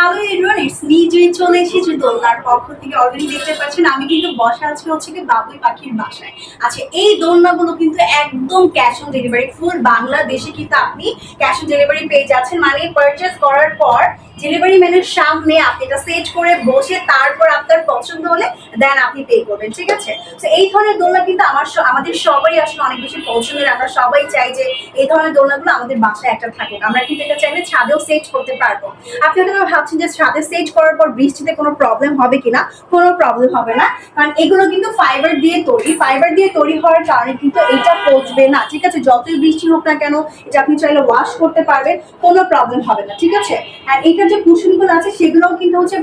Hello everyone, it's me জুই। চলে এসেছি দোলনার পক্ষ থেকে। অলরেডি দেখতে পাচ্ছেন আমি কিন্তু বসা আছি হচ্ছে কি বাবুই পাখির বাসায়। আচ্ছা, এই দোলনাগুলো কিন্তু একদম ক্যাশ অন ডেলিভারি, ফুল বাংলাদেশে কিন্তু আপনি ক্যাশ অন ডেলিভারি পেয়ে যাচ্ছেন। মানে পারচেস করার পর ডেলিভারি ম্যানের সামনে আপনি এটা সেট করে বসে তারপর আপনার পছন্দ হলে দেন আপনি পে করবেন, ঠিক আছে? তো এই ধরনের দোলনা কিন্তু আমাদের সবাই আসলে অনেক বেশি পছন্দের। আমরা সবাই চাই যে এই ধরনের দোলনাগুলো আমাদের বাসায় একটা থাকুক। আমরা কিন্তু এটা চাইলে ছাদেও সেট করতে পারবো। আপনি হয়তো ভাবছেন যে ছাদে সেট করার পর বৃষ্টিতে কোনো প্রবলেম হবে কিনা। কোনো প্রবলেম হবে না, কারণ এগুলো কিন্তু ফাইবার দিয়ে তৈরি হওয়ার কারণে কিন্তু এটা পচবে না, ঠিক আছে? যতই বৃষ্টি হোক না কেন এটা আপনি চাইলে ওয়াশ করতে পারবেন, কোনো প্রবলেম হবে না, ঠিক আছে? আর এটার যে কুশনগুলো আছে সেগুলোও কিন্তু হচ্ছে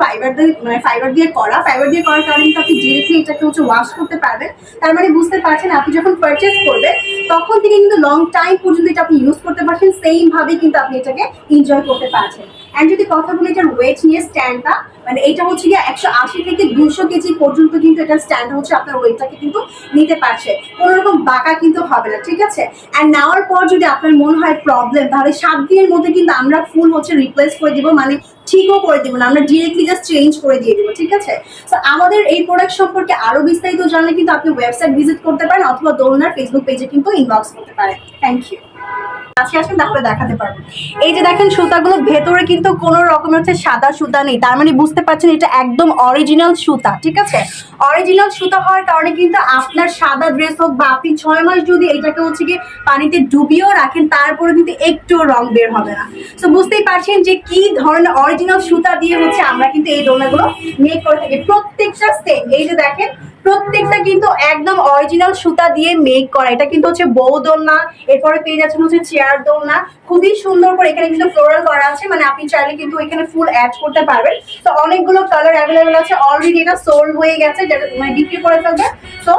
ফাইবার দিয়ে করার কারণে কিন্তু আপনি ডিরেক্টলি এটাকে হচ্ছে ওয়াশ করতে পারবেন। তার মানে বুঝতে পারছেন, আপনি যখন পারচেস করবেন তখন থেকে কিন্তু লং টাইম পর্যন্ত এটা আপনি ইউজ করতে পারছেন। সেম ভাবে কিন্তু আপনি এটাকে এনজয় করতে পারছেন। অ্যান্ড যদি কথা বলি এটার ওয়েট নিয়ে, স্ট্যান্ডটা মানে এটা হচ্ছে গিয়ে 180 থেকে 200 কেজি পর্যন্ত কিন্তু এটার স্ট্যান্ড হচ্ছে আপনার ওয়েটটাকে কিন্তু নিতে পারছে। কোনো রকম বাঁকা কিন্তু হবে না, ঠিক আছে? অ্যান্ড নেওয়ার পর যদি আপনার মনে হয় প্রবলেম, তাহলে 7 দিনের মধ্যে কিন্তু আমরা ফুল হচ্ছে রিপ্লেস করে দিব, মানে ঠিকও করে দিব না, আমরা ডিরেক্টলি জাস্ট চেঞ্জ করে দিয়ে দিব, ঠিক আছে? তো আমাদের এই প্রোডাক্ট সম্পর্কে আরো বিস্তারিত জানলে কিন্তু আপনি ওয়েবসাইট ভিজিট করতে পারেন অথবা দোলনার ফেসবুক পেজে কিন্তু ইনবক্স করতে পারেন। Thank you. আজকে আসেন তাহলে দেখাতে পারবো। এই যে দেখেন সুতাগুলো ভেতরে কিন্তু কোনো রকমের হচ্ছে সাদা সুতা নেই, তার মানে বুঝতে পারছেন এটা একদম অরিজিনাল সুতা, ঠিক আছে? অরিজিনাল সুতা হওয়ার কারণে কিন্তু আপনার সাদা ড্রেস হোক বা আপনি 6 মাস যদি এটাকে হচ্ছে কি পানিতে ডুবিয়েও রাখেন তারপরে কিন্তু একটু রং বের হবে না। তো বুঝতেই পারছেন যে কি ধরনের অরিজিনাল সুতা দিয়ে হচ্ছে আমরা কিন্তু এই দোলনাগুলো মেক করে থাকি। প্রত্যেকটা সেম, এই যে দেখেন প্রত্যেকটা কিন্তু একদম অরিজিনাল সুতা দিয়ে মেক করা। এটা কিন্তু হচ্ছে বউ দোলনা, এরপরে পেয়ে যাচ্ছেন হচ্ছে চেয়ার দোলনা। খুবই সুন্দর করে এখানে কিন্তু ফ্লোরাল করা আছে, মানে আপনি চাইলে কিন্তু এখানে ফুল অ্যাড করতে পারবেন। তো অনেকগুলো কালার অ্যাভেলেবেল আছে। অলরেডি এটা সোল্ড হয়ে গেছে, যেটা মানে বিক্রি করে ফেলবে। তো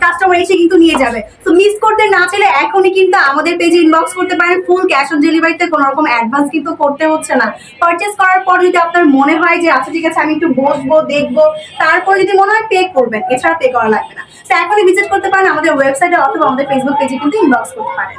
কাস্টমার এসে কিন্তু নিয়ে যাবে। তো মিস করতে না চাইলে এখনই কিন্তু আমাদের পেজে ইনবক্স করতে পারেন। ফুল ক্যাশ অন ডেলিভারিতে কোনো রকম অ্যাডভান্স কিন্তু করতে হচ্ছে না। পারচেস করার পর যদি আপনার মনে হয় যে আচ্ছা ঠিক আছে আমি একটু বসবো দেখবো, তারপর যদি মনে হয় পে করবেন, এছাড়া পে করা লাগবে না। তো এখনই ভিজিট করতে পারেন আমাদের ওয়েবসাইটে অথবা আমাদের ফেসবুক পেজে কিন্তু ইনবক্স করতে পারেন।